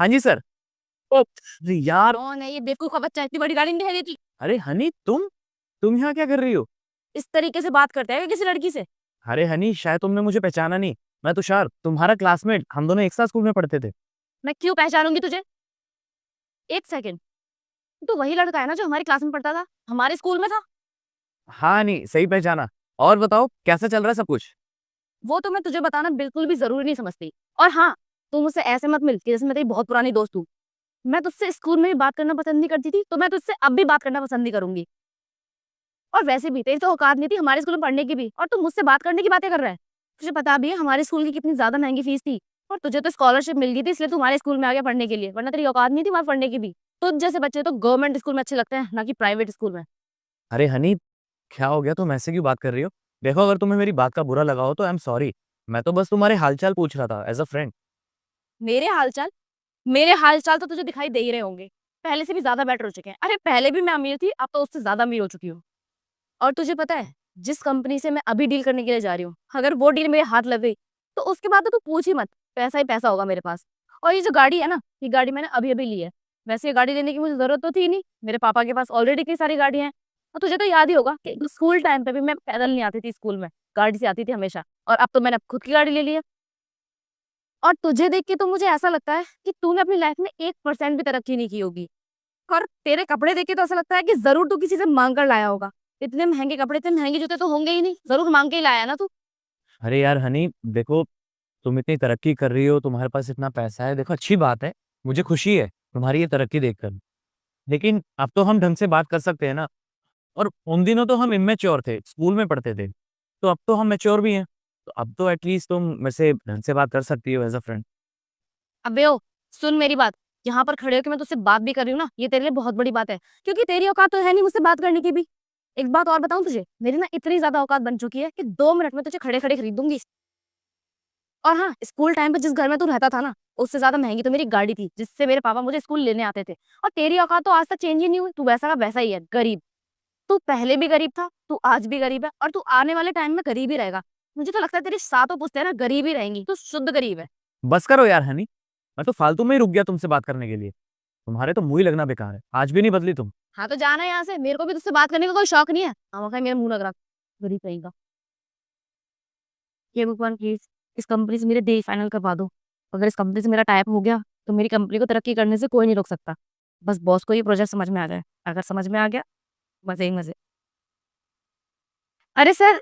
हाँ जी सर। ओ, अरे यार। कौन है ये बेवकूफ का बच्चा, इतनी बड़ी गाड़ी नहीं दिखाई देती? अरे हनी, तुम यहाँ क्या कर रही हो? इस तरीके से बात करते हैं किसी लड़की से? अरे हनी, शायद तुमने मुझे पहचाना नहीं। मैं तुषार, तुम्हारा क्लासमेट। हम दोनों एक साथ स्कूल में पढ़ते थे। मैं क्यों पहचानूंगी तुझे? एक सेकंड। तू वही लड़का है ना जो हमारी क्लास में पढ़ता था, हमारे स्कूल में था? हाँ हनी, सही पहचाना। और बताओ, कैसा चल रहा है सब कुछ? वो तो मैं तुझे बताना बिल्कुल भी जरूरी नहीं समझती। और हाँ, तू मुझसे ऐसे मत मिल कि जैसे मैं तेरी बहुत पुरानी दोस्त हूँ। मैं तुझसे स्कूल में भी बात करना पसंद नहीं करती थी, तो मैं तुझसे अब भी बात करना पसंद नहीं करूंगी। और वैसे भी तेरी तो औकात नहीं थी हमारे स्कूल में पढ़ने की भी, और तू मुझसे बात करने की बातें कर रहा है। तुझे पता भी है हमारे स्कूल की कितनी ज्यादा महंगी फीस थी? और तुझे तो स्कॉलरशिप मिल गई थी इसलिए तू हमारे स्कूल में आ गया पढ़ने के लिए, वरना तेरी औकात नहीं थी वहां पढ़ने की भी। तुझ जैसे बच्चे तो गवर्नमेंट स्कूल में अच्छे लगते हैं, ना कि प्राइवेट स्कूल में। अरे हनी, क्या हो गया? तुम ऐसे क्यों बात कर रही हो? देखो, अगर तुम्हें मेरी बात का बुरा लगा हो तो आई एम सॉरी। मैं तो बस तुम्हारे हालचाल पूछ रहा था एज अ फ्रेंड। मेरे हालचाल? मेरे हालचाल तो तुझे दिखाई दे ही रहे होंगे, पहले से भी ज्यादा बेटर हो चुके हैं। अरे पहले भी मैं अमीर थी, अब तो उससे ज्यादा अमीर हो चुकी हूँ। और तुझे पता है, जिस कंपनी से मैं अभी डील करने के लिए जा रही हूँ, अगर वो डील मेरे हाथ लग गई तो उसके बाद तो तू पूछ ही मत, पैसा ही पैसा होगा मेरे पास। और ये जो गाड़ी है ना, ये गाड़ी मैंने अभी अभी ली है। वैसे ये गाड़ी लेने की मुझे जरूरत तो थी नहीं, मेरे पापा के पास ऑलरेडी कई सारी गाड़ियां हैं। और तुझे तो याद ही होगा कि स्कूल टाइम पे भी मैं पैदल नहीं आती थी स्कूल में, गाड़ी से आती थी हमेशा। और अब तो मैंने खुद की गाड़ी ले ली है। और तुझे देख के तो मुझे ऐसा लगता है कि तूने अपनी लाइफ में 1% भी तरक्की नहीं की होगी। और तेरे कपड़े देख के तो ऐसा लगता है कि जरूर तू किसी से मांग कर लाया होगा। इतने महंगे कपड़े, इतने महंगे जूते तो होंगे ही नहीं, जरूर मांग के ही लाया ना तू। अरे यार हनी, देखो, तुम इतनी तरक्की कर रही हो, तुम्हारे पास इतना पैसा है, देखो अच्छी बात है। मुझे खुशी है तुम्हारी ये तरक्की देखकर। लेकिन अब तो हम ढंग से बात कर सकते हैं ना। और उन दिनों तो हम इमेच्योर थे, स्कूल में पढ़ते थे। तो अब तो हम मैच्योर भी हैं। तो अब तो एटलीस्ट तुम मेरे से ढंग से बात कर सकती हो एज अ फ्रेंड। अबे ओ, सुन मेरी बात। यहाँ पर खड़े होकर मैं तुझसे बात भी कर रही हूँ ना, ये तेरे लिए बहुत बड़ी बात है, क्योंकि तेरी औकात तो है नहीं मुझसे बात करने की भी। एक बात और बताऊं तुझे, मेरी ना इतनी ज्यादा औकात बन चुकी है कि 2 मिनट में तुझे खड़े खड़े खरीद दूंगी। और हाँ, स्कूल टाइम पे जिस घर में तू रहता था ना, उससे ज्यादा महंगी तो मेरी गाड़ी थी जिससे मेरे पापा मुझे स्कूल लेने आते थे। और तेरी औकात तो आज तक चेंज ही नहीं हुई, तू वैसा का वैसा ही है, गरीब। तू पहले भी गरीब था, तू आज भी गरीब है, और तू आने वाले टाइम में गरीब ही रहेगा। मुझे तो लगता है तेरी सातों पुश्तें ना गरीब ही रहेंगी, तू शुद्ध गरीब है। बस करो यार हनी। मैं तो फालतू में ही रुक गया तुमसे बात करने के लिए। तुम्हारे तो मुंह ही लगना बेकार है, आज भी नहीं बदली तुम। हाँ तो जाना यहाँ से, मेरे को भी तुझसे बात करने का कोई शौक नहीं है। हाँ मेरा मुंह लग रहा, गरीब रहेगा। ये भगवान प्लीज, इस कंपनी से मेरे डील फाइनल करवा दो। अगर इस कंपनी से मेरा टाइप हो गया तो मेरी कंपनी को तरक्की करने से कोई नहीं रोक सकता। बस बॉस को ये प्रोजेक्ट समझ में आ जाए, अगर समझ में आ गया, मजे ही मजे। अरे सर,